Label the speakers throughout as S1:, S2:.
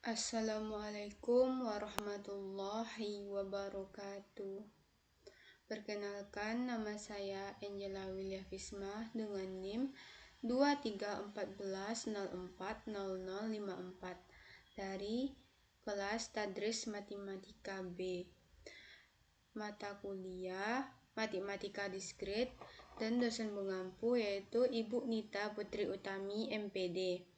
S1: Assalamualaikum warahmatullahi wabarakatuh. Perkenalkan, nama saya Angela Willia Fisma dengan NIM 2314040054 dari kelas Tadris Matematika B. Mata kuliah Matematika Diskrit dan dosen pengampu yaitu Ibu Nita Putri Utami MPD.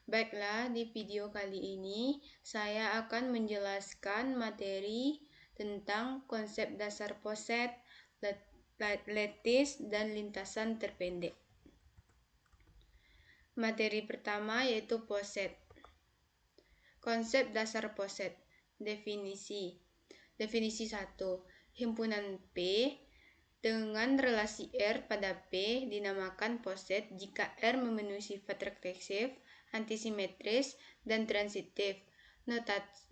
S1: Baiklah, di video kali ini saya akan menjelaskan materi tentang konsep dasar poset, lattice, dan lintasan terpendek. Materi pertama yaitu poset. Konsep dasar poset. Definisi. Definisi 1. Himpunan P dengan relasi R pada P dinamakan poset jika R memenuhi sifat refleksif, antisimetris, dan transitif.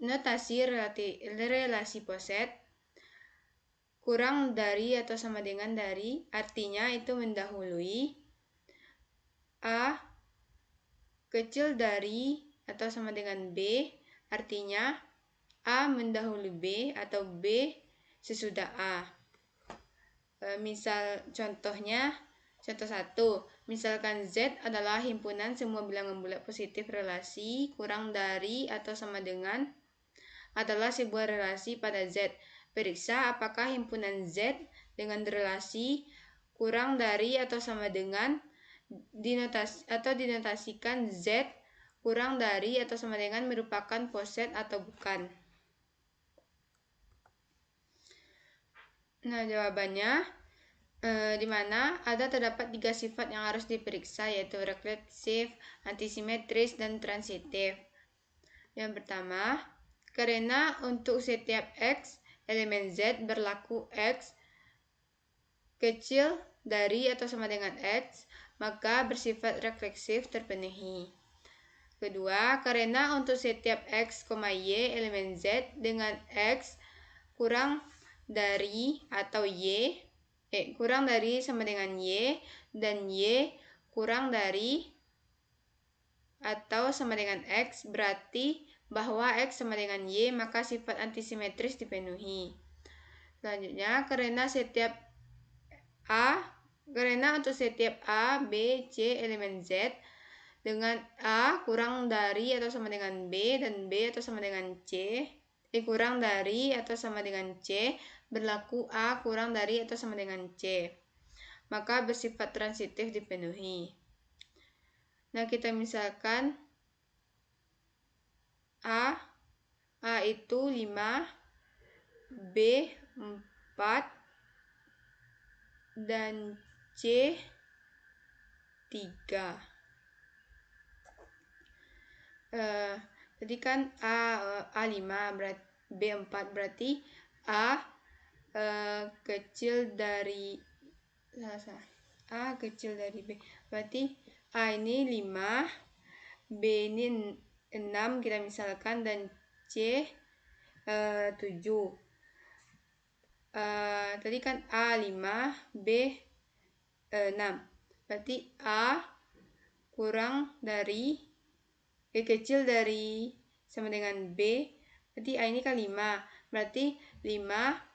S1: Notasi relasi poset kurang dari atau sama dengan dari, artinya itu mendahului A kecil dari atau sama dengan B, artinya A mendahului B atau B sesudah A. Contoh 1. Misalkan Z adalah himpunan semua bilangan bulat positif relasi kurang dari atau sama dengan adalah sebuah relasi pada Z. Periksa apakah himpunan Z dengan relasi kurang dari atau sama dengan dinotasikan Z kurang dari atau sama dengan merupakan poset atau bukan. Nah, jawabannya di mana terdapat 3 sifat yang harus diperiksa, yaitu refleksif, antisimetris, dan transitif. Yang pertama, karena untuk setiap X elemen Z berlaku X kecil dari atau sama dengan X, maka bersifat refleksif terpenuhi. Kedua, karena untuk setiap X, Y elemen Z dengan X kurang dari atau kurang dari sama dengan Y dan Y kurang dari atau sama dengan X, berarti bahwa X sama dengan Y, maka sifat antisimetris dipenuhi. Selanjutnya, karena untuk setiap A, B, C elemen Z dengan A kurang dari atau sama dengan B dan B atau sama dengan C, kurang dari atau sama dengan C, berlaku A kurang dari atau sama dengan C, maka bersifat transitif dipenuhi. Nah, kita misalkan A itu 5, B 4, dan C 3. Jadi kan A 5 berarti B 4 berarti A kecil dari B. Berarti A ini 5, B ini 6 kita misalkan, dan C 7. Tadi kan A 5, B 6. Berarti A kurang dari kecil dari sama dengan B. Berarti A ini kan 5. Berarti 5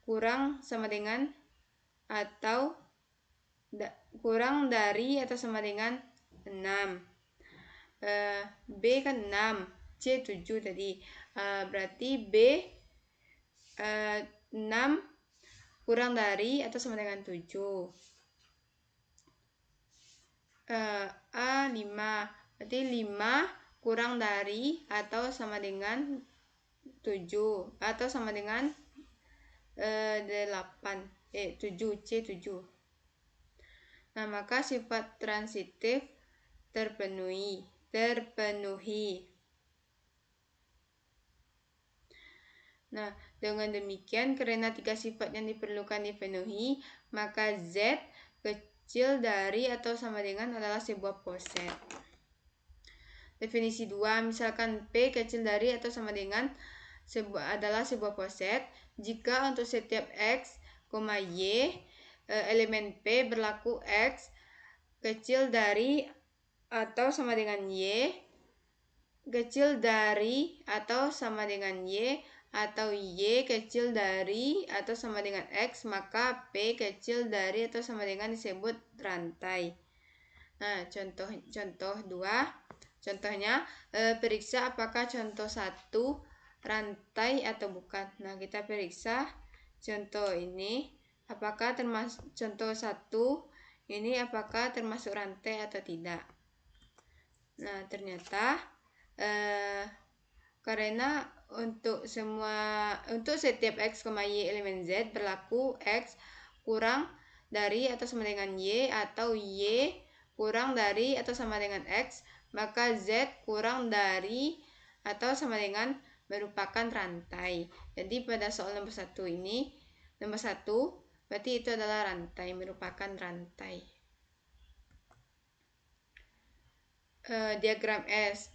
S1: kurang sama dengan atau kurang dari atau sama dengan 6. B kan 6, C 7 tadi. Berarti B 6 kurang dari atau sama dengan 7. A 5, berarti 5 kurang dari atau sama dengan 7 atau sama dengan 8. 7, C 7. Nah, maka sifat transitif terpenuhi. Nah, dengan demikian karena 3 sifat yang diperlukan dipenuhi, maka Z kecil dari atau sama dengan adalah sebuah poset. Definisi 2, misalkan P kecil dari atau sama dengan adalah sebuah poset jika untuk setiap X, Y elemen P berlaku X kecil dari atau sama dengan Y kecil dari atau sama dengan Y, atau Y kecil dari atau sama dengan X, maka P kecil dari atau sama dengan disebut rantai. Nah, contoh 2. Contohnya, periksa apakah contoh 1 rantai atau bukan. Nah, kita periksa contoh ini, apakah termasuk contoh 1 ini apakah termasuk rantai atau tidak. Nah, ternyata karena untuk setiap X, Y elemen Z berlaku X kurang dari atau sama dengan Y, atau Y kurang dari atau sama dengan X, maka Z kurang dari atau sama dengan merupakan rantai. Jadi pada soal nomor 1 ini, nomor 1 berarti itu adalah rantai, merupakan rantai. Diagram S.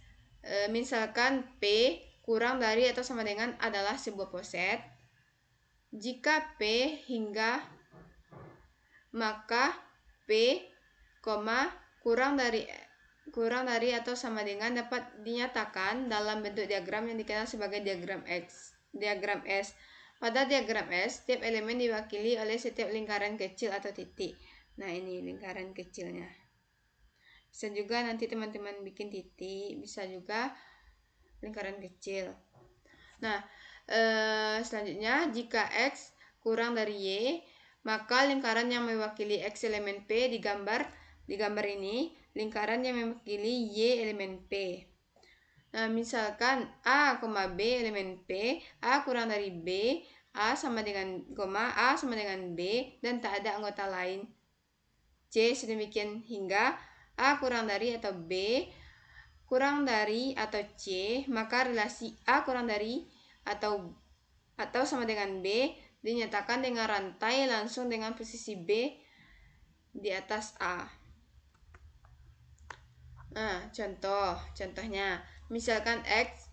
S1: Misalkan P kurang dari atau sama dengan adalah sebuah poset. Jika P hingga, maka P, kurang dari atau sama dengan dapat dinyatakan dalam bentuk diagram yang dikenal sebagai diagram S. Pada diagram S, setiap elemen diwakili oleh setiap lingkaran kecil atau titik. Nah, ini lingkaran kecilnya. Bisa juga nanti teman-teman bikin titik, bisa juga lingkaran kecil. Nah, selanjutnya jika X kurang dari Y, maka lingkaran yang mewakili X elemen P di gambar ini, lingkaran yang mewakili Y elemen P. Nah, misalkan A, B elemen P, A kurang dari B, A sama dengan B, dan tak ada anggota lain C, sedemikian hingga A kurang dari atau B kurang dari atau C, maka relasi A kurang dari atau sama dengan B dinyatakan dengan rantai langsung dengan posisi B di atas A. Nah, contohnya misalkan X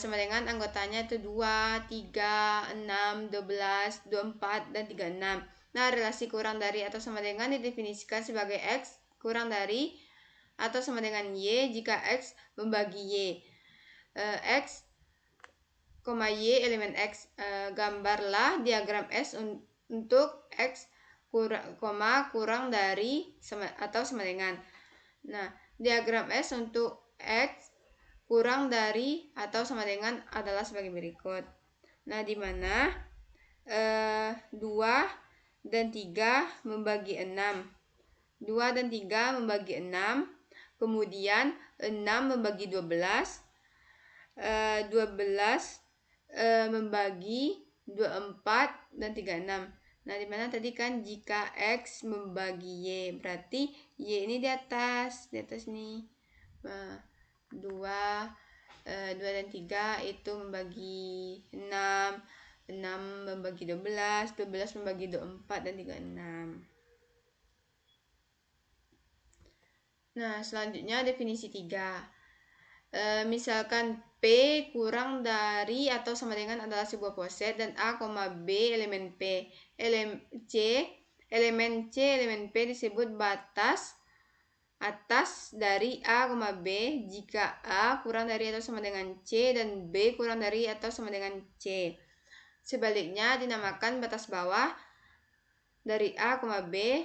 S1: sama dengan anggotanya itu 2, 3, 6, 12, 24, dan 36. Nah, relasi kurang dari atau sama dengan didefinisikan sebagai X kurang dari atau sama dengan Y jika X membagi Y. X, Y elemen X. Gambarlah diagram S untuk X kurang dari atau sama dengan. Nah, diagram S untuk X kurang dari atau sama dengan adalah sebagai berikut. Nah, di mana 2 dan 3 membagi 6. 2 dan 3 membagi 6. Kemudian 6 membagi 12. 12 membagi 24 dan 36. Nah, dimana tadi kan jika X membagi Y, berarti Y ini di atas nih. Nah, 2 dan 3 itu membagi 6, 6 membagi 12, 12 membagi 24 dan 36. Nah, selanjutnya definisi 3. Misalkan P kurang dari atau sama dengan adalah sebuah poset dan A, B elemen P. Elemen C elemen P disebut batas atas dari A, B jika A kurang dari atau sama dengan C dan B kurang dari atau sama dengan C. Sebaliknya dinamakan batas bawah dari A, B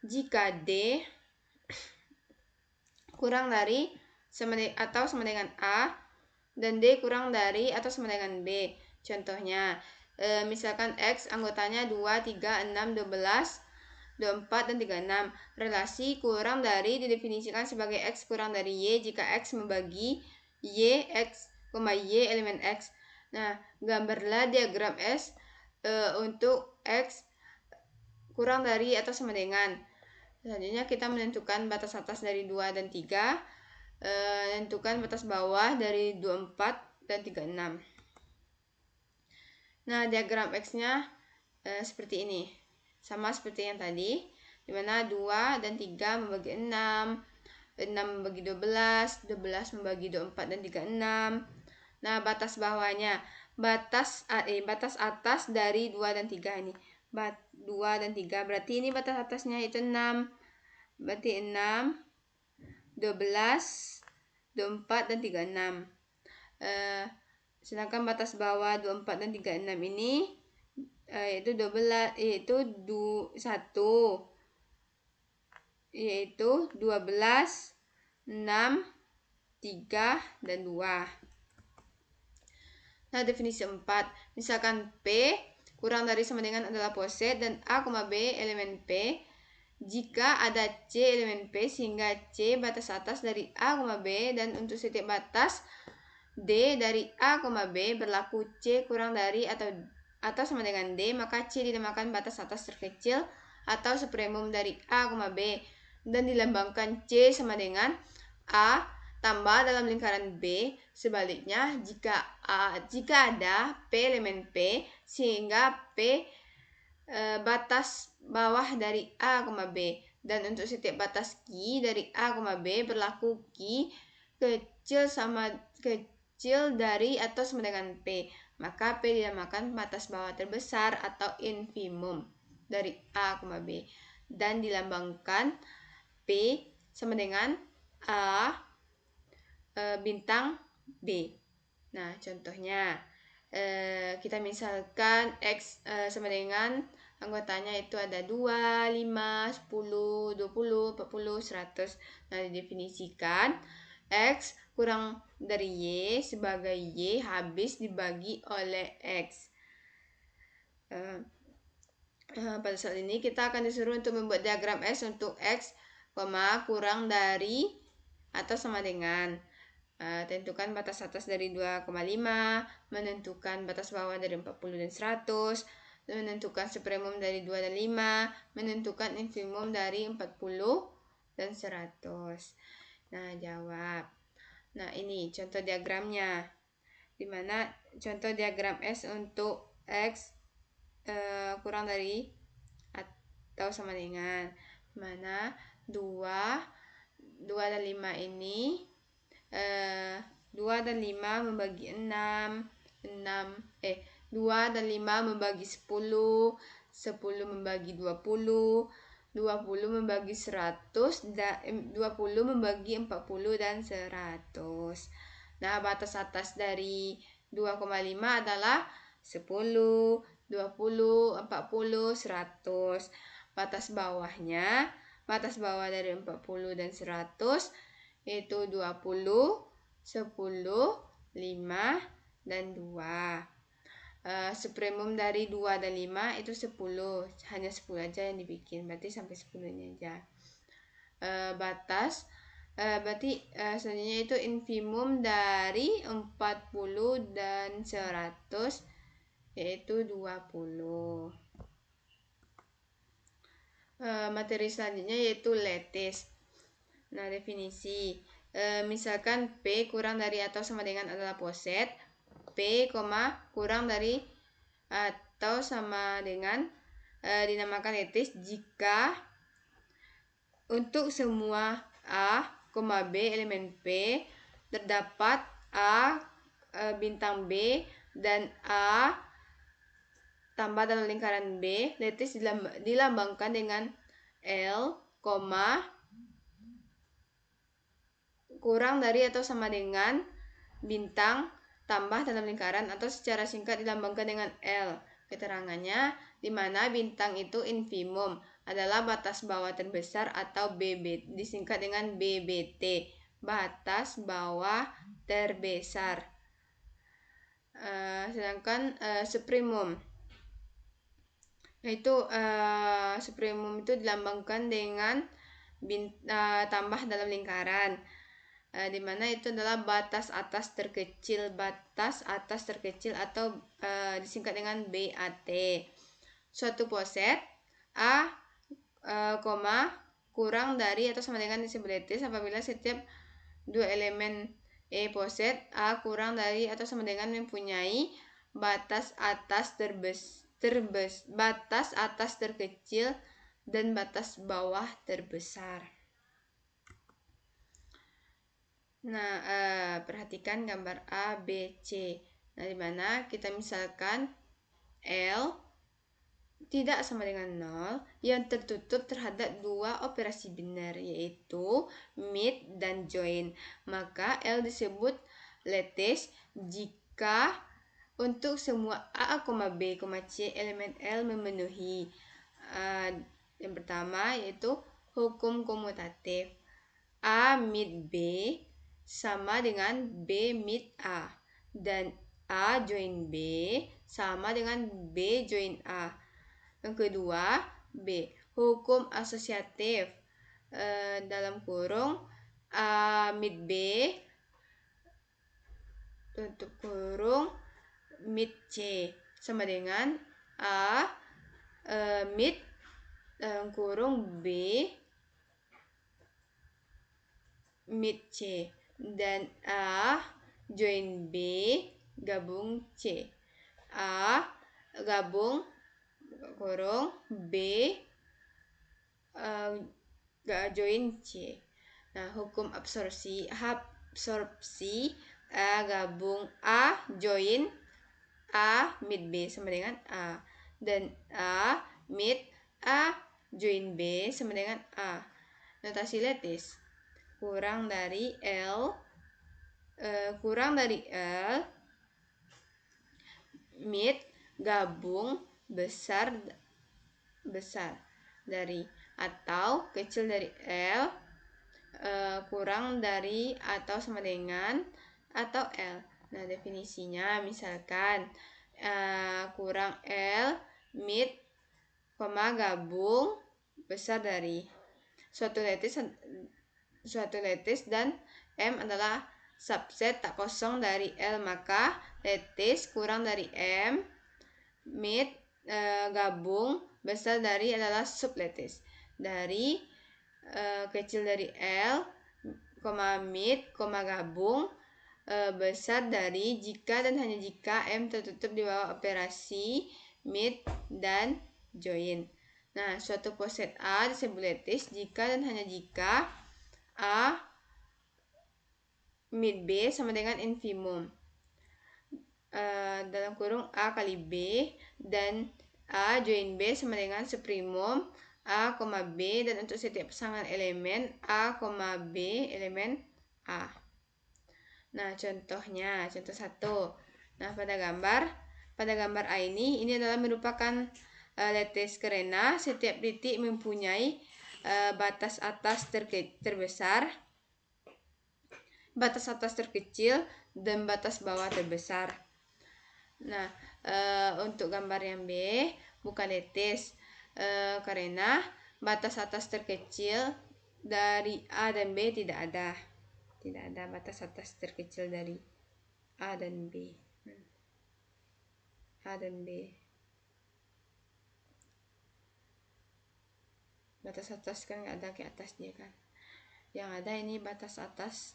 S1: jika D kurang dari atau sama dengan A dan D kurang dari atau sama dengan B. Contohnya, misalkan X anggotanya 2, 3, 6, 12, 24, dan 36. Relasi kurang dari didefinisikan sebagai X kurang dari Y jika X membagi Y, X, Y elemen X. Nah, gambarlah diagram S untuk X kurang dari atau sama dengan. Selanjutnya kita menentukan batas atas dari 2 dan 3. Tentukan batas bawah dari 24 dan 36. Nah, diagram X-nya seperti ini. Sama seperti yang tadi, di mana 2 dan 3 membagi 6, 6 membagi 12, 12 membagi 24 dan 36. Nah, batas bawahnya, batas atas dari 2 dan 3 ini. 2 dan 3, berarti ini batas atasnya itu 6. Berarti 6, 12, 24, dan 36. Sedangkan batas bawah 24 dan 36 ini yaitu 12, yaitu 1, yaitu 12, 6, 3, dan 2. Nah, definisi 4. Misalkan P kurang dari sama dengan adalah poset dan A, B elemen P. Jika ada C elemen P sehingga C batas atas dari A, B dan untuk setiap batas D dari A, B berlaku C kurang dari atau sama dengan D, maka C dinamakan batas atas terkecil atau supremum dari A, B dan dilambangkan C sama dengan A tambah dalam lingkaran B. Sebaliknya, jika ada P elemen P sehingga P batas bawah dari A, B dan untuk setiap batas Q dari A, B berlaku Q kecil dari atau sama dengan P, maka P dinamakan batas bawah terbesar atau infimum dari A, B dan dilambangkan P sama dengan A bintang B. Nah, contohnya kita misalkan X sama dengan anggotanya itu ada 2, 5, 10, 20, 40, 100. Nah, didefinisikan X kurang dari Y sebagai Y habis dibagi oleh X. Pada saat ini kita akan disuruh untuk membuat diagram S untuk X, kurang dari atau sama dengan. Tentukan batas atas dari 2,5, menentukan batas bawah dari 40 dan 100, menentukan supremum dari 2 dan 5, menentukan infimum dari 40 dan 100. Nah, jawab. Nah, ini contoh diagramnya. Dimana contoh diagram S untuk X kurang dari atau sama dengan, mana 2 dan 5 ini 2 dan 5 membagi 6, 2 dan 5 membagi 10, 10 membagi 20, 20 membagi 100, 20 membagi 40 dan 100. Nah, batas atas dari 2,5 adalah 10, 20, 40, 100. Batas bawah dari 40 dan 100 yaitu 20, 10, 5, dan 2. Supremum dari 2 dan 5 itu 10. Hanya 10 aja yang dibikin, berarti sampai 10-nya aja. Berarti selanjutnya itu infimum dari 40 dan 100 yaitu 20. Materi selanjutnya yaitu lattice. Nah, definisi. Misalkan P kurang dari atau sama dengan adalah poset. P, kurang dari atau sama dengan dinamakan lattice jika untuk semua A, B elemen P terdapat A bintang B dan A tambah dalam lingkaran B. Lattice dilambangkan dengan L, kurang dari atau sama dengan bintang tambah dalam lingkaran atau secara singkat dilambangkan dengan L. Keterangannya, di mana bintang itu infimum adalah batas bawah terbesar atau BB, disingkat dengan BBT, batas bawah terbesar. Sedangkan supremum, yaitu supremum itu dilambangkan dengan tambah dalam lingkaran, di mana itu adalah batas atas terkecil atau disingkat dengan BAT. Suatu poset A, kurang dari atau sama dengan disebut lattice apabila setiap dua elemen poset A kurang dari atau sama dengan mempunyai batas atas batas atas terkecil dan batas bawah terbesar. Nah, perhatikan gambar A, B, C. Nah, di mana kita misalkan L tidak sama dengan 0 yang tertutup terhadap dua operasi biner, yaitu meet dan join. Maka L disebut lattice jika untuk semua A, B, C elemen L memenuhi yang pertama yaitu hukum komutatif. A meet B sama dengan B meet A, dan A join B sama dengan B join A. Yang kedua, B. Hukum asosiatif. Dalam kurung A meet B, tutup kurung meet C sama dengan A meet dalam kurung B meet C, dan A join B gabung C. A gabung kurung B join C. Nah, hukum absorpsi A gabung A join A meet B sama dengan A, dan A meet A join B sama dengan A. Notasi lattice kurang dari L meet gabung besar dari atau kecil dari L kurang dari atau sama dengan atau L. Nah, definisinya misalkan kurang L meet gabung besar dari suatu lattice dan M adalah subset tak kosong dari L, maka lattice kurang dari M meet gabung besar dari adalah sublattice dari kecil dari L, meet, gabung besar dari jika dan hanya jika M tertutup di bawah operasi meet dan join. Nah, suatu poset A disebut lattice jika dan hanya jika A meet B sama dengan infimum. Dalam kurung A kali B, dan A join B sama dengan supremum A, B, dan untuk setiap pasangan elemen A, B elemen A. Nah, contohnya, contoh 1. Nah, pada gambar A ini adalah merupakan lattice karena setiap titik mempunyai batas atas terbesar, batas atas terkecil, dan batas bawah terbesar. Nah, untuk gambar yang B bukan lattice karena batas atas terkecil dari A dan B tidak ada batas atas terkecil dari A dan B. Batas atas kan nggak ada ke atas dia kan. Yang ada ini batas atas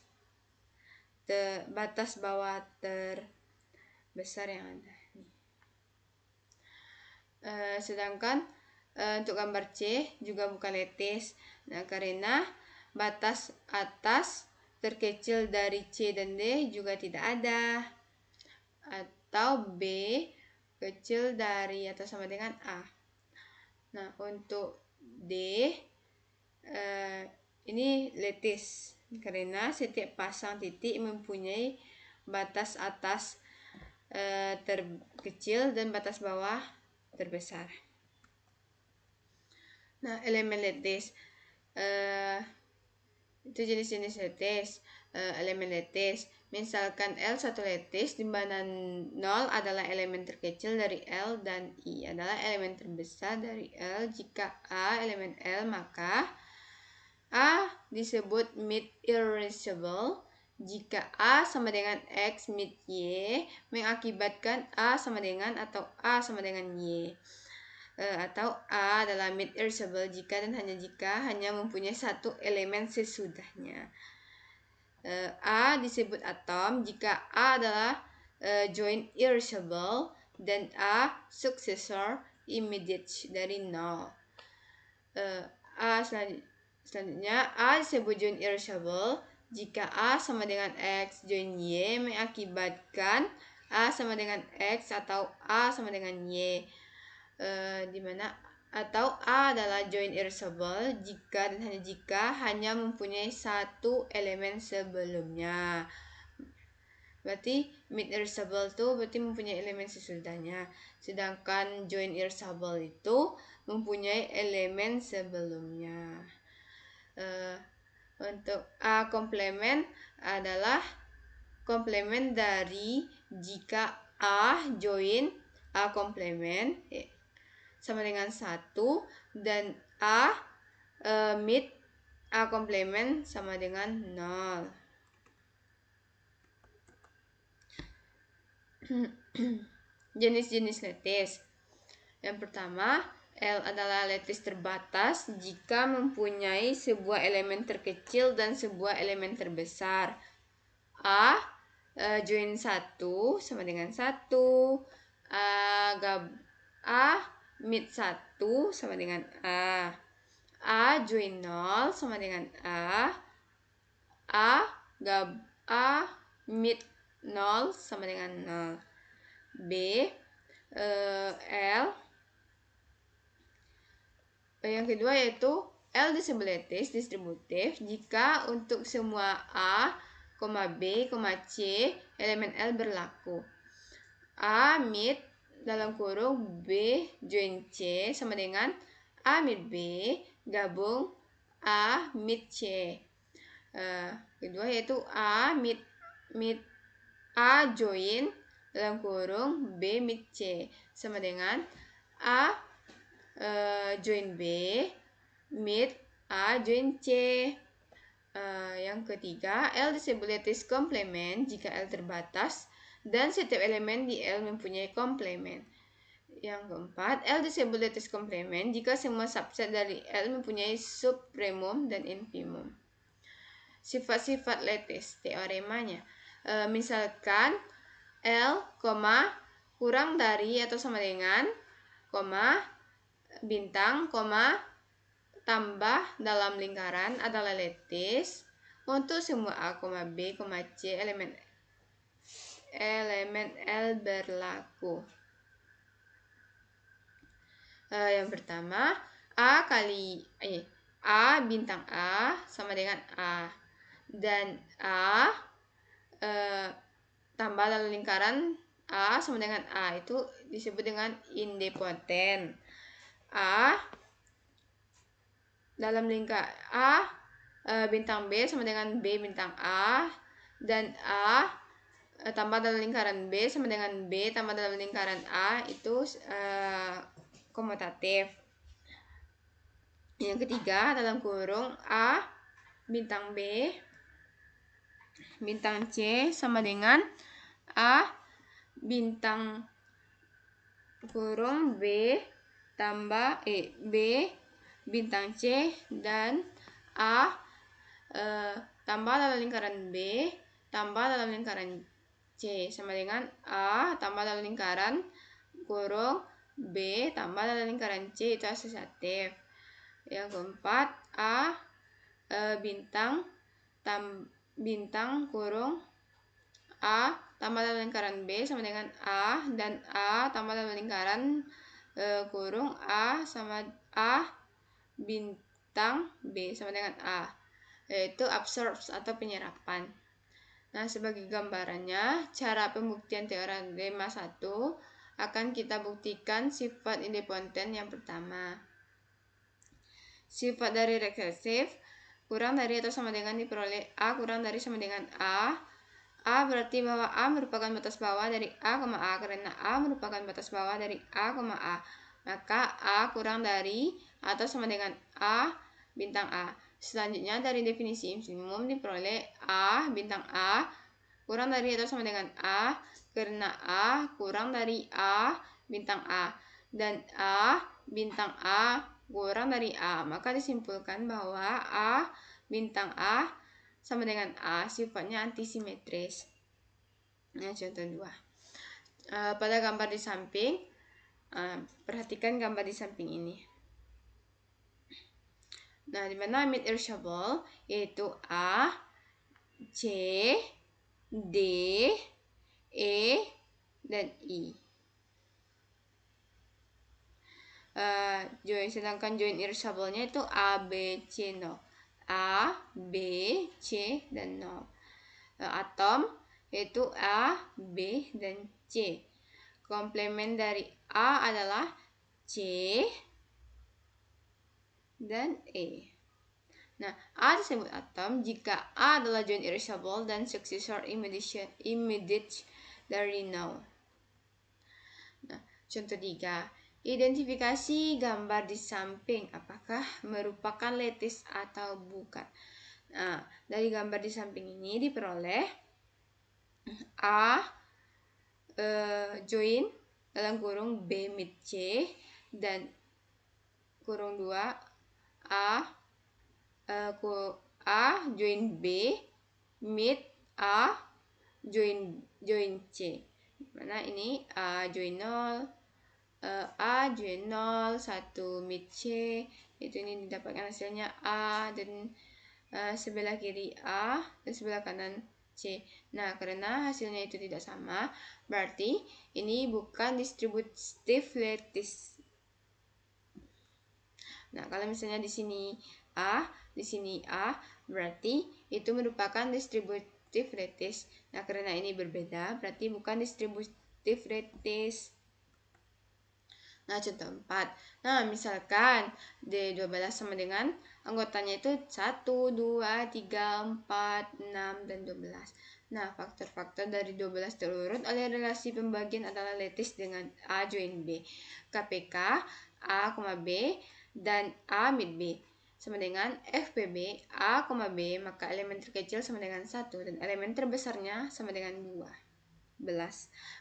S1: batas bawah terbesar yang ada. Sedangkan untuk gambar C juga bukan lattice. Nah, karena batas atas terkecil dari C dan D juga tidak ada, atau B kecil dari atau sama dengan A. Nah, untuk D ini lattice karena setiap pasang titik mempunyai batas atas terkecil dan batas bawah terbesar. Nah, elemen lattice itu jenis-jenis lattice. Elemen lattice misalkan L satu lattice di mana 0 adalah elemen terkecil dari L dan I adalah elemen terbesar dari L. Jika A elemen L, maka A disebut meet irreducible jika A sama dengan X meet Y mengakibatkan A sama dengan atau A sama dengan Y. Atau A adalah meet irreducible jika dan hanya jika hanya mempunyai satu elemen sesudahnya. A disebut atom jika A adalah join irreducible dan A successor immediate dari 0. Selanjutnya A disebut join irreducible jika A sama dengan X join Y mengakibatkan A sama dengan X atau A sama dengan Y. di mana atau A adalah join irreversible jika dan hanya jika hanya mempunyai satu elemen sebelumnya. Berarti mid irreversible itu berarti mempunyai elemen sesudahnya. Sedangkan join irreversible itu mempunyai elemen sebelumnya. Untuk A komplement adalah komplement dari jika A join A komplement sama dengan 1 dan A mid A komplement sama dengan 0. Jenis-jenis lattice. Yang pertama, L adalah lattice terbatas jika mempunyai sebuah elemen terkecil dan sebuah elemen terbesar. A join 1 sama dengan 1. A mid 1 sama dengan A. A join 0 sama dengan A. A mid 0 sama dengan 0. B L yang kedua yaitu L disebut lattice distributif jika untuk semua A, B, C elemen L berlaku. A mid dalam kurung B join C sama dengan A mid B gabung A mid C. Kedua yaitu A mid A join dalam kurung B mid C sama dengan A join B mid A join C. Yang ketiga, L disebut lattice komplement jika L terbatas dan setiap elemen di L mempunyai komplement. Yang keempat, L disebut lattice komplement jika semua subset dari L mempunyai supremum dan infimum. Sifat-sifat lattice, teoremanya. Misalkan L, kurang dari atau sama dengan, bintang, tambah dalam lingkaran adalah lattice untuk semua A, B, C elemen L berlaku. Yang pertama, A bintang A sama dengan A dan A tambah dalam lingkaran A sama dengan A itu disebut dengan idempoten. A dalam lingkar A bintang B sama dengan B bintang A dan A tambah dalam lingkaran B sama dengan B tambah dalam lingkaran A itu komutatif. Yang ketiga dalam kurung A bintang B bintang C sama dengan A bintang kurung B tambah B bintang C dan A tambah dalam lingkaran B tambah dalam lingkaran C sama dengan A tambah dalam lingkaran kurung B tambah dalam lingkaran C itu asosiatif. Yang keempat, A bintang kurung A tambah dalam lingkaran B sama dengan A dan A tambah dalam lingkaran kurung A sama A bintang B sama dengan A, yaitu absorbs atau penyerapan. Nah, sebagai gambarannya, cara pembuktian teorema 1 akan kita buktikan sifat idempoten yang pertama. Sifat dari rekursif kurang dari atau sama dengan diperoleh A kurang dari sama dengan A. A berarti bahwa A merupakan batas bawah dari A, A karena A merupakan batas bawah dari A, A. Maka A kurang dari atau sama dengan A bintang A. Selanjutnya dari definisi infimum diperoleh A bintang A kurang dari atau sama dengan A karena A kurang dari A bintang A dan A bintang A kurang dari A. Maka disimpulkan bahwa A bintang A sama dengan A sifatnya antisimetris. Nah, contoh 2. Pada gambar di samping, perhatikan gambar di samping ini. Nah, di mana mid irreversible yaitu A, C, D, E, dan I. sedangkan join irreversible-nya itu A, B, C, 0. A, B, C, dan 0. Atom yaitu A, B, dan C. Komplement dari A adalah C dan E. Nah, A disebut atom jika A adalah join irreversible dan successor immediate dari 0. Nah, contoh 3. Identifikasi gambar di samping apakah merupakan lattice atau bukan. Nah, dari gambar di samping ini diperoleh A join dalam kurung B mid C dan kurung 2 A join B mid A join C. Mana ini A join 0, A join 0, 1 mid C, itu ini didapatkan hasilnya A dan sebelah kiri A dan sebelah kanan C. Nah, karena hasilnya itu tidak sama, berarti ini bukan distributive lattice. Nah, kalau misalnya di sini A, di sini A, berarti itu merupakan distributive lattice. Nah, karena ini berbeda, berarti bukan distributive lattice. Nah, contoh 4. Nah, misalkan D12 sama dengan anggotanya itu 1, 2, 3, 4, 6, dan 12. Nah, faktor-faktor dari 12 terurut oleh relasi pembagian adalah lattice dengan A join B. KPK, A, B, dan A mid B. Sama dengan FPB, A, B, maka elemen terkecil sama dengan 1, dan elemen terbesarnya sama dengan 12.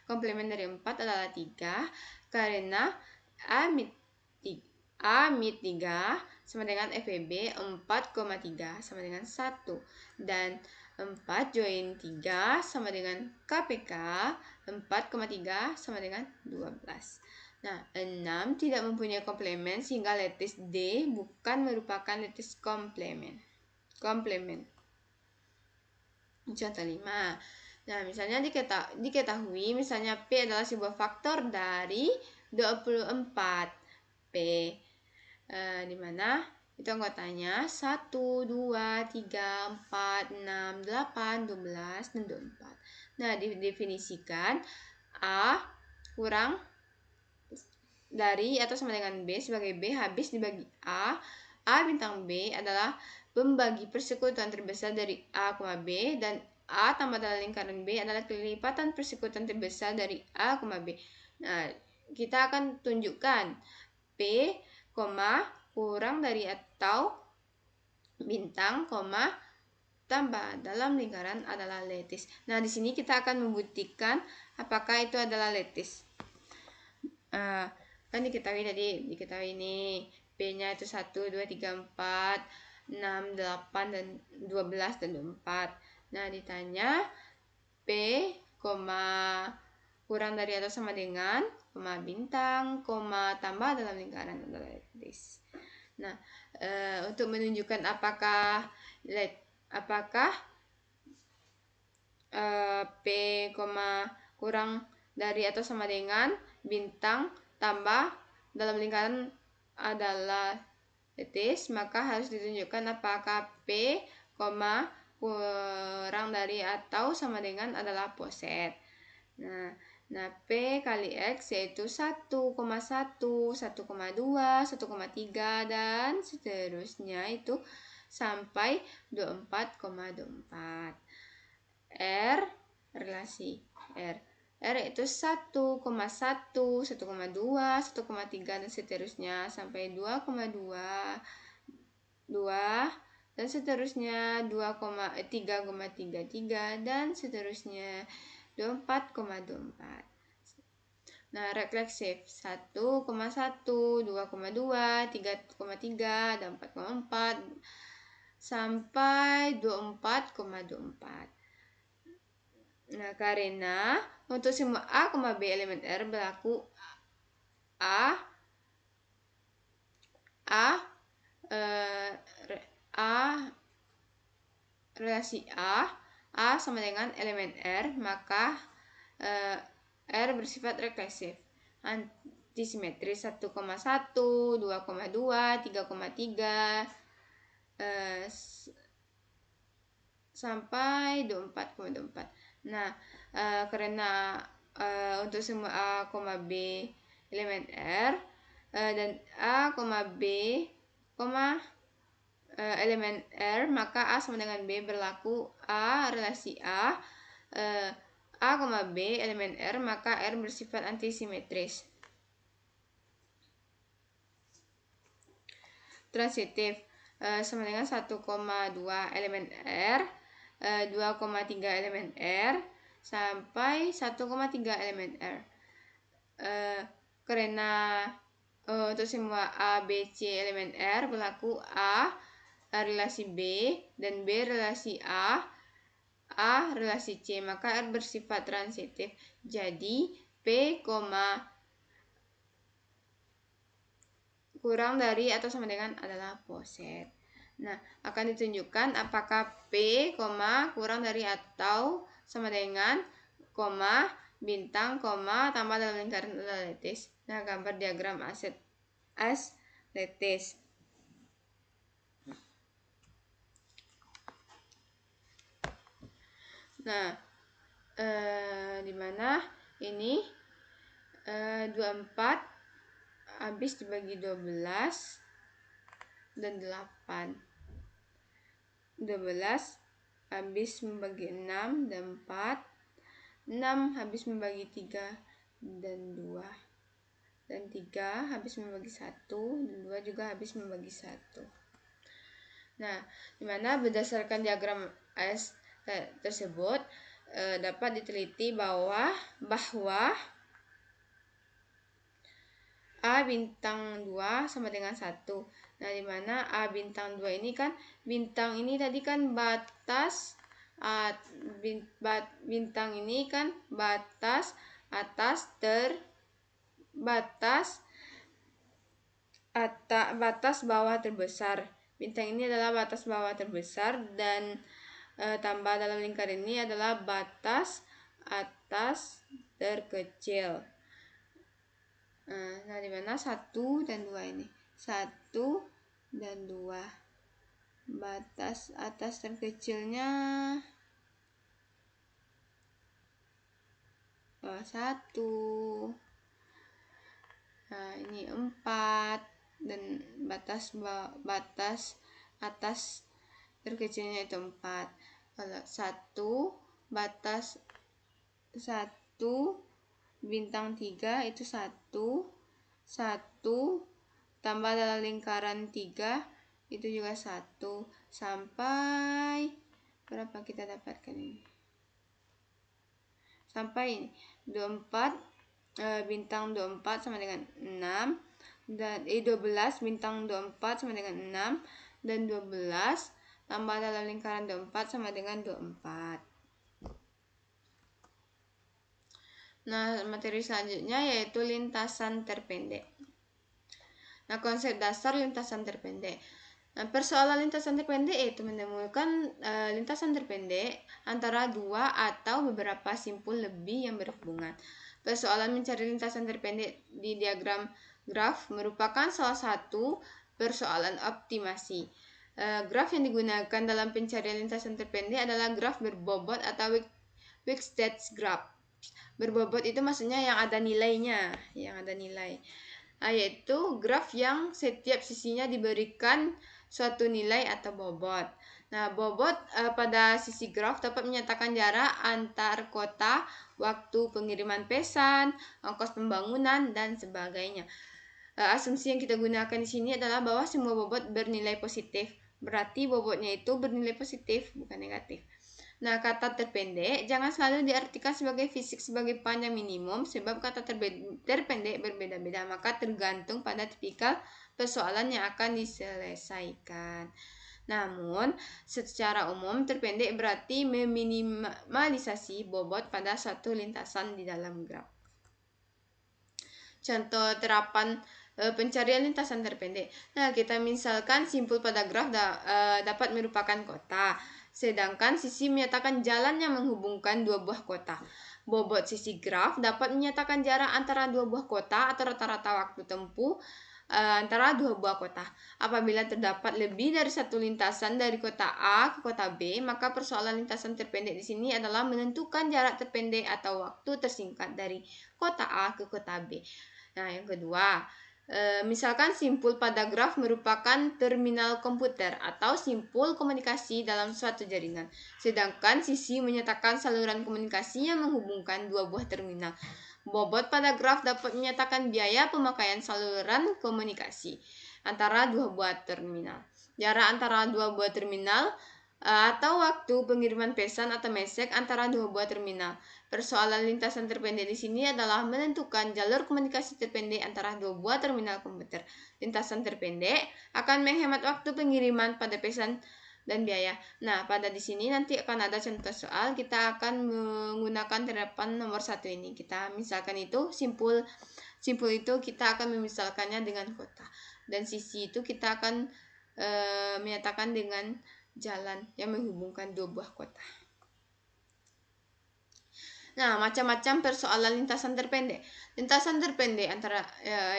S1: Komplement dari 4 adalah 3, karena A mid 3 sama dengan FEB 4,3 sama dengan 1 dan 4 join 3 sama dengan KPK 4,3 sama dengan 12. Nah, 6 tidak mempunyai komplement sehingga lattice D bukan merupakan lattice komplement. Contoh 5. Nah, misalnya diketahui misalnya P adalah sebuah faktor dari 24. P di mana itu anggotanya 1, 2, 3, 4, 6, 8, 12, dan 24. Nah, didefinisikan A kurang dari atau sama dengan B sebagai B habis dibagi A bintang B adalah pembagi persekutuan terbesar dari A, B, dan A tambah dalam lingkaran B adalah kelipatan persekutuan terbesar dari A, B. Nah, kita akan tunjukkan P, kurang dari atau bintang, tambah dalam lingkaran adalah lattice. Nah, di sini kita akan membuktikan apakah itu adalah lattice. Kan diketahui ini P-nya itu 1, 2, 3, 4, 6, 8, dan 12, dan 24. Nah, ditanya P, kurang dari atau sama dengan, bintang, tambah dalam lingkaran adalah lattice. Nah, untuk menunjukkan apakah P, kurang dari atau sama dengan bintang tambah dalam lingkaran adalah lattice, maka harus ditunjukkan apakah P, kurang dari atau sama dengan adalah poset. Nah, P kali X yaitu 1,1, 1,2, 1,3, dan seterusnya itu sampai 24,24. R, relasi R itu 1,1, 1,2, 1,3, dan seterusnya sampai 2,2, 2, dan seterusnya 3,33, dan seterusnya 24,24. Nah, refleksif 1,1, 2,2, 3,3, dan 4,4 sampai 24,24. Nah, karena untuk semua A, B elemen R berlaku relasi A sama dengan elemen R, maka R bersifat rekursif. antisimetris 1,1, 2,2, 3,3 sampai 24,24. Nah, karena untuk semua A, B elemen R dan A, B, elemen R, maka A sama dengan B berlaku A relasi A, B elemen R, maka R bersifat antisimetris. Transitif sama dengan 1,2 elemen R, 2,3 elemen R, sampai 1,3 elemen R. Karena untuk semua A, B, C elemen R berlaku A relasi B dan B relasi A relasi C, maka R bersifat transitif. Jadi P, kurang dari atau sama dengan adalah poset. Nah, akan ditunjukkan apakah P, kurang dari atau sama dengan, bintang, tambah dalam lingkaran adalah lattice. Nah, gambar diagram as lattice. Nah, di mana ini 24 habis dibagi 12 dan 8. 12 habis membagi 6 dan 4. 6 habis membagi 3 dan 2. Dan 3 habis membagi 1 dan 2 juga habis membagi 1. Nah, dimana berdasarkan diagram AS tersebut dapat diteliti bahwa A bintang 2 sama dengan 1. Nah, dimana A bintang 2 ini kan, bintang ini tadi kan batas, bintang ini kan batas atas batas bawah terbesar. Bintang ini adalah batas bawah terbesar dan tambah dalam lingkaran ini adalah batas atas terkecil. Nah, di mana 1 dan 2 ini? 1 dan 2. Batas atas terkecilnya 1. Nah, ini 4 dan batas atas terkecilnya itu 4. Kalau 1 batas 1 bintang 3 itu 1 tambah dalam lingkaran 3 itu juga 1 sampai berapa kita dapatkan ini? Sampai ini 24 bintang 24 sama dengan 6 dan 12 bintang 24 sama dengan 6 dan 12 tambah dalam lingkaran 24 sama dengan 24. Nah, materi selanjutnya yaitu lintasan terpendek. Nah, konsep dasar lintasan terpendek. Nah, persoalan lintasan terpendek yaitu menemukan lintasan terpendek antara dua atau beberapa simpul lebih yang berhubungan. Persoalan mencari lintasan terpendek di diagram graf merupakan salah satu persoalan optimasi. Graf yang digunakan dalam pencarian lintasan terpendek adalah graf berbobot atau Wicksteed's graph. Berbobot itu maksudnya yang ada nilainya, yaitu graf yang setiap sisinya diberikan suatu nilai atau bobot. Nah, bobot pada sisi graf dapat menyatakan jarak antar kota, waktu pengiriman pesan, ongkos pembangunan, dan sebagainya. Asumsi yang kita gunakan di sini adalah bahwa semua bobot bernilai positif. Berarti bobotnya itu bernilai positif, bukan negatif. Nah, kata terpendek jangan selalu diartikan sebagai fisik sebagai panjang minimum, sebab kata terpendek berbeda-beda, maka tergantung pada tipikal persoalan yang akan diselesaikan. Namun, secara umum terpendek berarti meminimalisasi bobot pada suatu lintasan di dalam graf. Contoh terapan pencarian lintasan terpendek. Nah, kita misalkan simpul pada graf dapat merupakan kota, sedangkan sisi menyatakan jalan yang menghubungkan dua buah kota. Bobot sisi graf dapat menyatakan jarak antara dua buah kota atau rata-rata waktu tempuh antara dua buah kota. Apabila terdapat lebih dari satu lintasan dari kota A ke kota B, maka persoalan lintasan terpendek di sini adalah menentukan jarak terpendek atau waktu tersingkat dari kota A ke kota B. Nah, yang kedua, misalkan simpul pada graf merupakan terminal komputer atau simpul komunikasi dalam suatu jaringan, sedangkan sisi menyatakan saluran komunikasi yang menghubungkan dua buah terminal. Bobot pada graf dapat menyatakan biaya pemakaian saluran komunikasi antara dua buah terminal. Jarak antara dua buah terminal atau waktu pengiriman pesan atau mesek antara dua buah terminal. Persoalan lintasan terpendek di sini adalah menentukan jalur komunikasi terpendek antara dua buah terminal komputer. Lintasan terpendek akan menghemat waktu pengiriman pada pesan dan biaya. Nah, pada di sini nanti akan ada contoh soal, kita akan menggunakan terapan nomor 1 ini. Kita misalkan itu simpul itu kita akan memisalkannya dengan kota, dan sisi itu kita akan menyatakan dengan jalan yang menghubungkan dua buah kota. Nah, macam-macam persoalan lintasan terpendek. Lintasan terpendek antara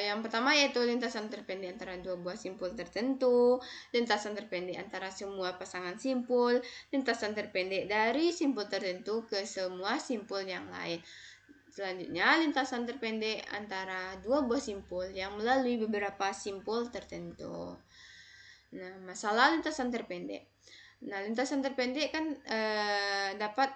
S1: yang pertama yaitu lintasan terpendek antara dua buah simpul tertentu, lintasan terpendek antara semua pasangan simpul, lintasan terpendek dari simpul tertentu ke semua simpul yang lain. Selanjutnya, lintasan terpendek antara dua buah simpul yang melalui beberapa simpul tertentu. Nah, masalah lintasan terpendek. Nah, lintasan terpendek kan dapat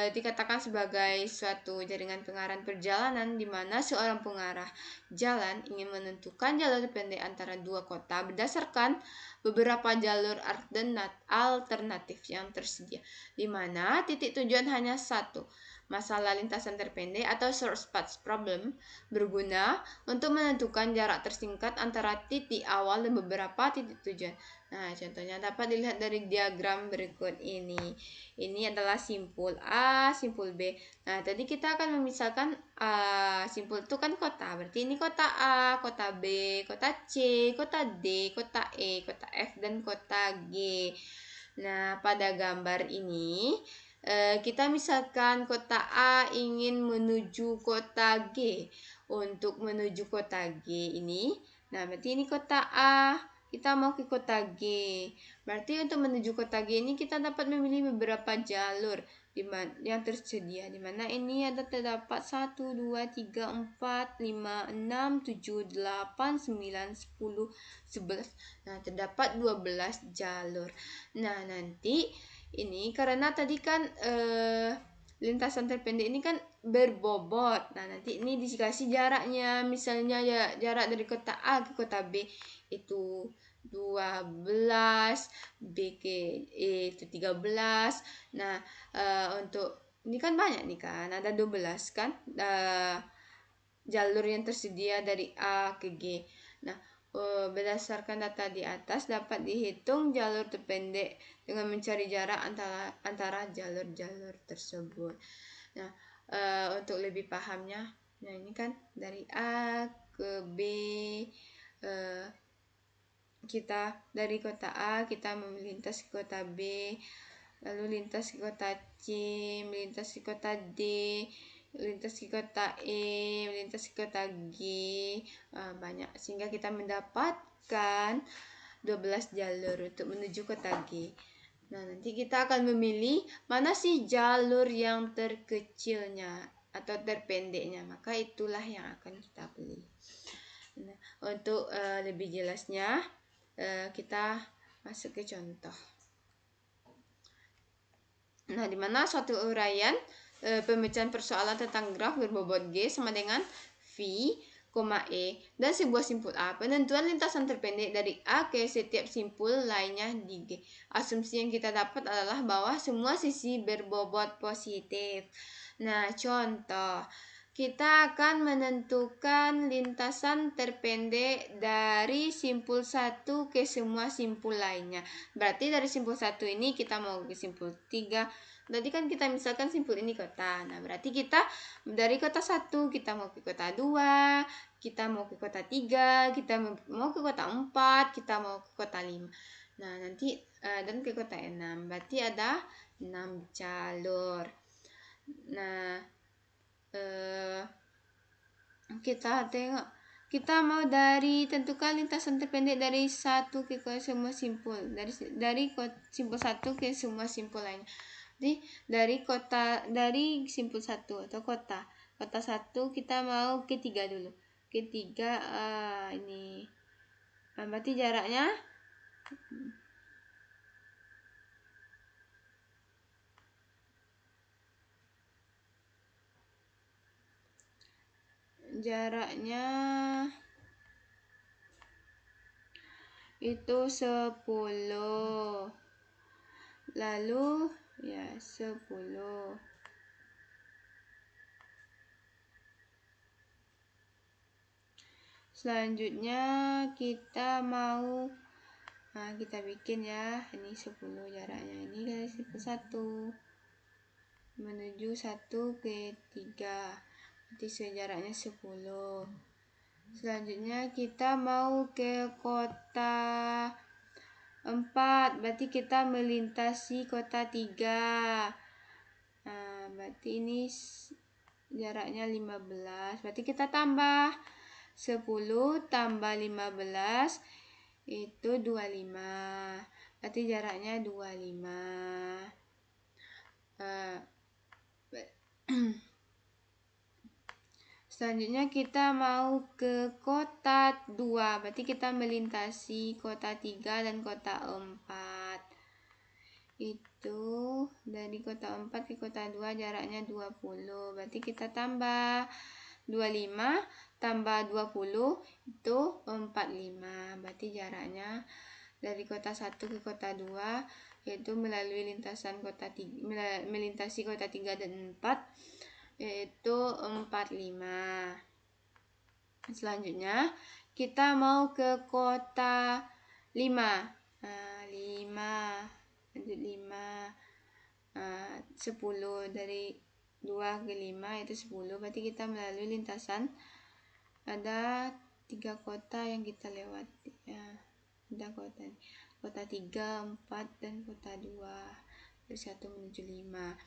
S1: dikatakan sebagai suatu jaringan pengarahan perjalanan di mana seorang pengarah jalan ingin menentukan jalur pendek antara dua kota berdasarkan beberapa jalur alternatif yang tersedia, di mana titik tujuan hanya satu. Masalah lintasan terpendek atau short path problem berguna untuk menentukan jarak tersingkat antara titik awal dan beberapa titik tujuan. Nah, contohnya dapat dilihat dari diagram berikut ini. Ini adalah simpul A, simpul B. Nah, tadi kita akan memisahkan simpul itu kan kota. Berarti ini kota A, kota B, kota C, kota D, kota E, kota F, dan kota G. Nah, pada gambar ini kita misalkan kota A ingin menuju kota G. Untuk menuju kota G ini, nah berarti ini kota A, kita mau ke kota G. Berarti untuk menuju kota G ini kita dapat memilih beberapa jalur yang tersedia, di mana ini terdapat 1, 2, 3, 4, 5, 6, 7, 8, 9, 10, 11. Nah, terdapat 12 jalur. Nah, nanti ini karena tadi kan lintasan terpendek ini kan berbobot. Nah, nanti ini dikasih jaraknya. Misalnya ya jarak dari kota A ke kota B itu 12, B ke E itu 13. Nah, untuk ini kan banyak nih kan, ada 12 kan jalur yang tersedia dari A ke G. Nah, berdasarkan data di atas dapat dihitung jalur terpendek dengan mencari jarak antara jalur-jalur tersebut. Nah, untuk lebih pahamnya, nah ini kan dari A ke B, kita dari kota A kita melintas ke kota B, lalu lintas ke kota C, melintas ke kota D, melintas ke kota E, melintas ke kota G, banyak, sehingga kita mendapatkan 12 jalur untuk menuju kota G. Nah, nanti kita akan memilih mana sih jalur yang terkecilnya atau terpendeknya, maka itulah yang akan kita pilih. Nah, untuk lebih jelasnya kita masuk ke contoh. Nah, di mana suatu uraian pemecahan persoalan tentang graf berbobot G sama dengan V, E, dan sebuah simpul A. Penentuan lintasan terpendek dari A ke setiap simpul lainnya di G. Asumsi yang kita dapat adalah bahwa semua sisi berbobot positif. Nah, contoh. Kita akan menentukan lintasan terpendek dari simpul 1 ke semua simpul lainnya. Berarti dari simpul 1 ini kita mau ke simpul 3. Tadi kan kita misalkan simpul ini kota. Nah, berarti kita dari kota 1 kita mau ke kota 2, kita mau ke kota 3, kita mau ke kota 4, kita mau ke kota 5. Nah, nanti dan ke kota 6. Berarti ada 6 jalur. Nah, kita tengok, kita mau tentukan lintasan terpendek dari satu ke semua simpul, dari simpul satu ke semua simpul lainnya. Jadi dari simpul satu atau kota satu kita mau ke 3 dulu, ke 3 ini. Berarti jaraknya itu 10. Lalu ya 10. Selanjutnya kita mau kita bikin ya, ini 10 jaraknya, ini dari simpul 1 menuju 1 ke 3, berarti jaraknya 10. Selanjutnya kita mau ke kota 4, berarti kita melintasi kota 3. Berarti ini jaraknya 15, berarti kita tambah 10 tambah 15 itu 25, berarti jaraknya 25. Selanjutnya kita mau ke kota 2, berarti kita melintasi kota 3 dan kota 4. Itu dari kota 4 ke kota 2 jaraknya 20, berarti kita tambah 25 tambah 20 itu 45, berarti jaraknya dari kota 1 ke kota 2 yaitu melalui melintasi kota 3 dan 4 yaitu 45. Selanjutnya kita mau ke kota 5. 10 dari 2 ke 5 itu 10, berarti kita melalui lintasan ada 3 kota yang kita lewati ya. Ada kota 3, 4 dan kota 2 dari 1 menuju 5.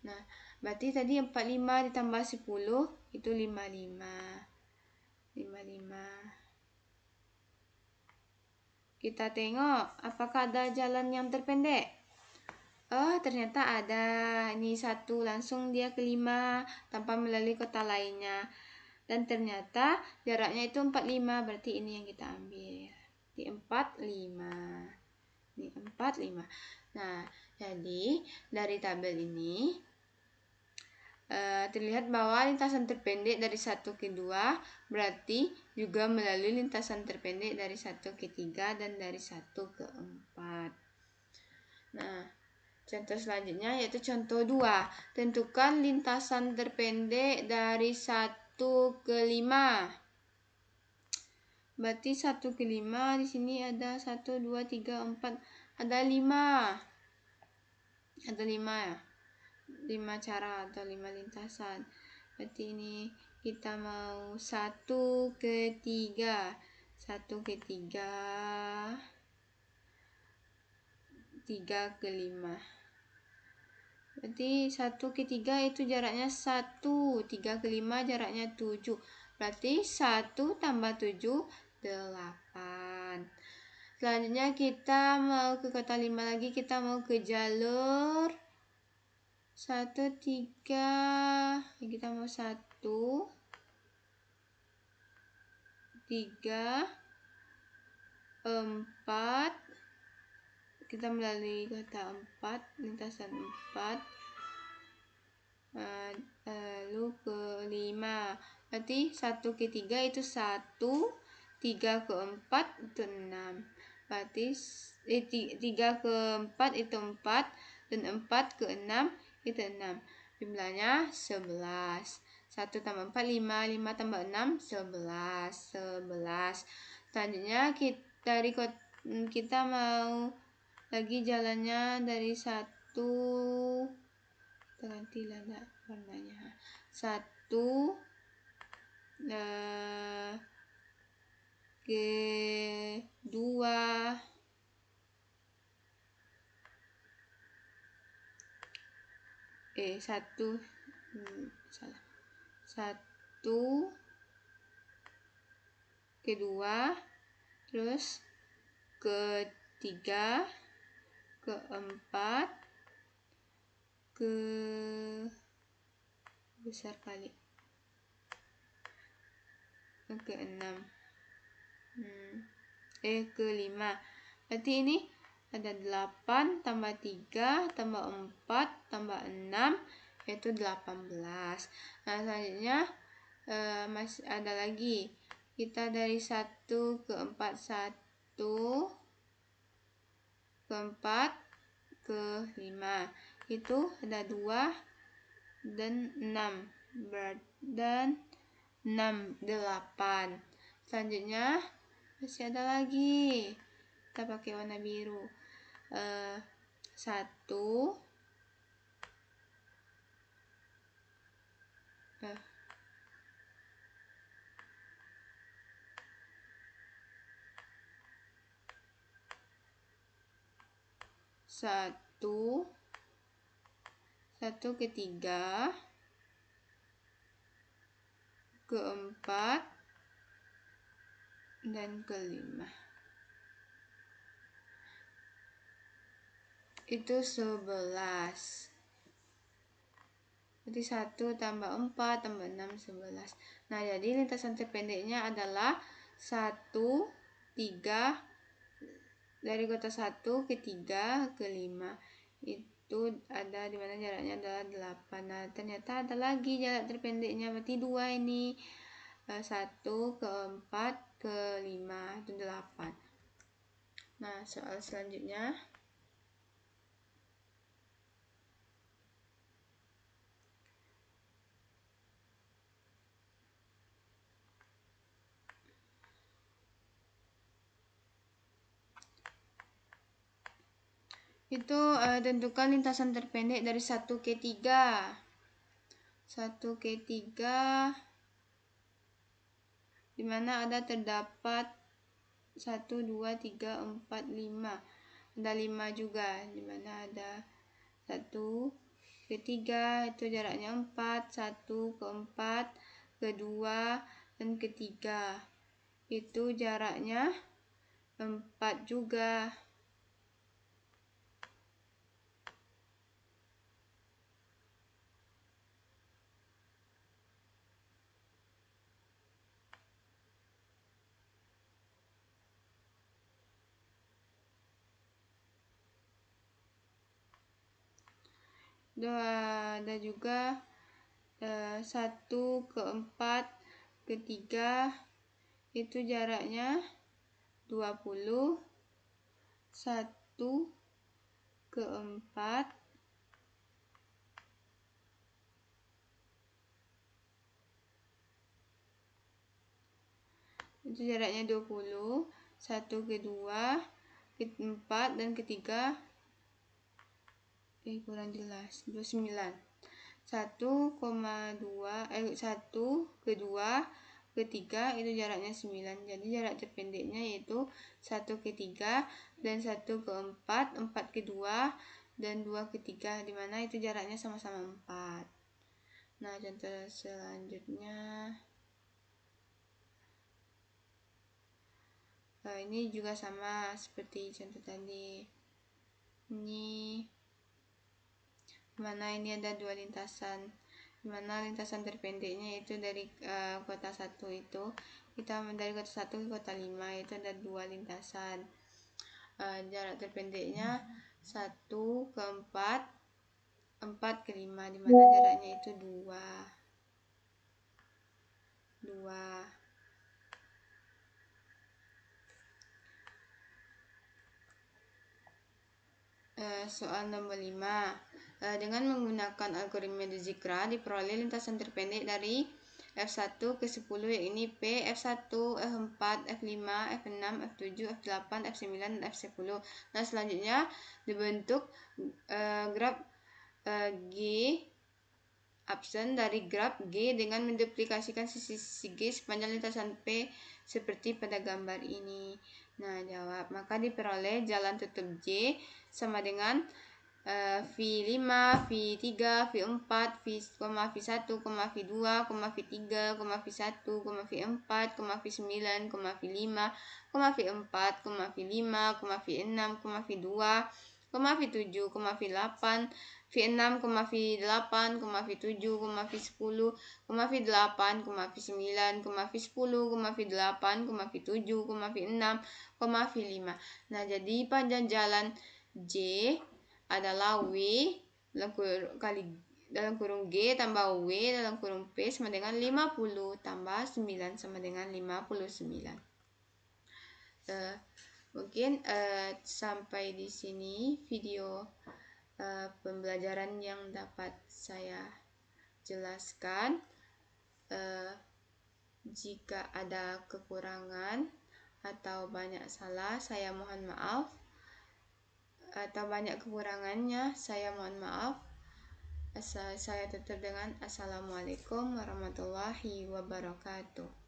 S1: Nah, berarti tadi 45 ditambah 10 itu 55. Kita tengok apakah ada jalan yang terpendek. Ternyata ada. Ini 1 langsung dia ke 5 tanpa melalui kota lainnya. Dan ternyata jaraknya itu 45, berarti ini yang kita ambil. Di 45. Ini 45. Nah, jadi dari tabel ini terlihat bahwa lintasan terpendek dari 1 ke 2 berarti juga melalui lintasan terpendek dari 1 ke 3 dan dari 1 ke 4. Nah, contoh selanjutnya yaitu contoh 2. Tentukan lintasan terpendek dari 1 ke 5. Berarti 1 ke 5 di sini ada 1 2 3 4, ada 5. Ada 5 ya. 5 cara atau 5 lintasan. Berarti ini kita mau 1 ke 3. 1 ke 3. 3 ke 5. Berarti 1 ke 3 itu jaraknya 1. 3 ke 5 jaraknya 7. Berarti 1 tambah 7, 8. Selanjutnya kita mau ke kota 5 lagi. Kita mau ke jalur 1, 3. Kita mau 1, 3, 4. Kita melalui kota 4, lintasan 4. Lalu ke 5. Berarti 1 ke 3 itu 1, 3 ke 4 itu 6. Berarti 3 ke 4 itu 4 dan 4 ke 6 itu 6. Jumlahnya 11. 1 tambah 4 5, 5 tambah 6 11. Selanjutnya kita mau lagi jalannya dari 1, kita ganti warnanya. 1 ke 2, salah. 1, kedua, terus ketiga, keempat, besar kali, keenam, kelima. Berarti ini ada 8 tambah 3 tambah 4 tambah 6 yaitu 18. Nah, selanjutnya masih ada lagi. Kita dari 1 ke 4, 1 ke 4 ke 5. Itu ada 2 dan 6. Dan 6, 8. Selanjutnya masih ada lagi. Kita pakai warna biru. 1 ketiga, keempat, dan kelima. Itu 11. Jadi 1 tambah 4 tambah 6, 11. Nah, jadi lintasan terpendeknya adalah 1, 3, dari kota 1 ke 3 ke 5. Itu ada di mana jaraknya adalah 8. Nah, ternyata ada lagi jarak terpendeknya, berarti 2 ini. 1 ke 4 ke 5 itu 8. Nah, soal selanjutnya. Itu tentukan lintasan terpendek dari 1 ke 3. 1 ke 3 di mana terdapat 1, 2, 3, 4, 5. Ada 5 juga, di mana ada 1 ke 3 itu jaraknya 4, 1 ke 4, ke 2, dan ke 3 itu jaraknya 4 juga. Ada juga 1 ke 4 ke 3 itu jaraknya 20. 1 ke 4 itu jaraknya 20. 1 ke 2 ke 4 dan ketiga kurang jelas, 29. 1 ke 2 ke 3 itu jaraknya 9. Jadi jarak terpendeknya yaitu 1 ke 3 dan 1 ke 4, 4 ke 2 dan 2 ke 3, di mana itu jaraknya sama-sama 4. Nah, contoh selanjutnya ini juga sama seperti contoh tadi. Ini mana ini ada 2 lintasan, dimana lintasan terpendeknya itu dari kota 1 itu kita dari kota 1 ke kota 5 itu ada 2 lintasan. Jarak terpendeknya 1 ke 4, 4 ke 5, dimana jaraknya itu 2. Soal nomor 5. Dengan menggunakan algoritma de Siegre diperoleh lintasan terpendek dari F1 ke 10 yakni P, F1, F4, F5, F6, F7, F8, F9, dan F10. Nah, selanjutnya dibentuk graf G absen dari graf G dengan menduplikasikan sisi G sepanjang lintasan P seperti pada gambar ini. Nah, jawab. Maka diperoleh jalan tutup J sama dengan V5, V3, V4, V1, V2, V3, V1, V4, V9, V5, V4, V5, V6, V6, V7, V8, V6, V8, V8, V7, V10, V8, V9, V10, V8, V7, V6, V6. Nah, jadi panjang jalan J adalah W dalam kurung G tambah W dalam kurung P sama dengan 50 tambah 9 sama dengan 59. Mungkin sampai di sini video pembelajaran yang dapat saya jelaskan. Jika ada kekurangan atau banyak salah, saya mohon maaf. Atau banyak kekurangannya, saya mohon maaf. Saya tutup dengan Assalamualaikum warahmatullahi wabarakatuh.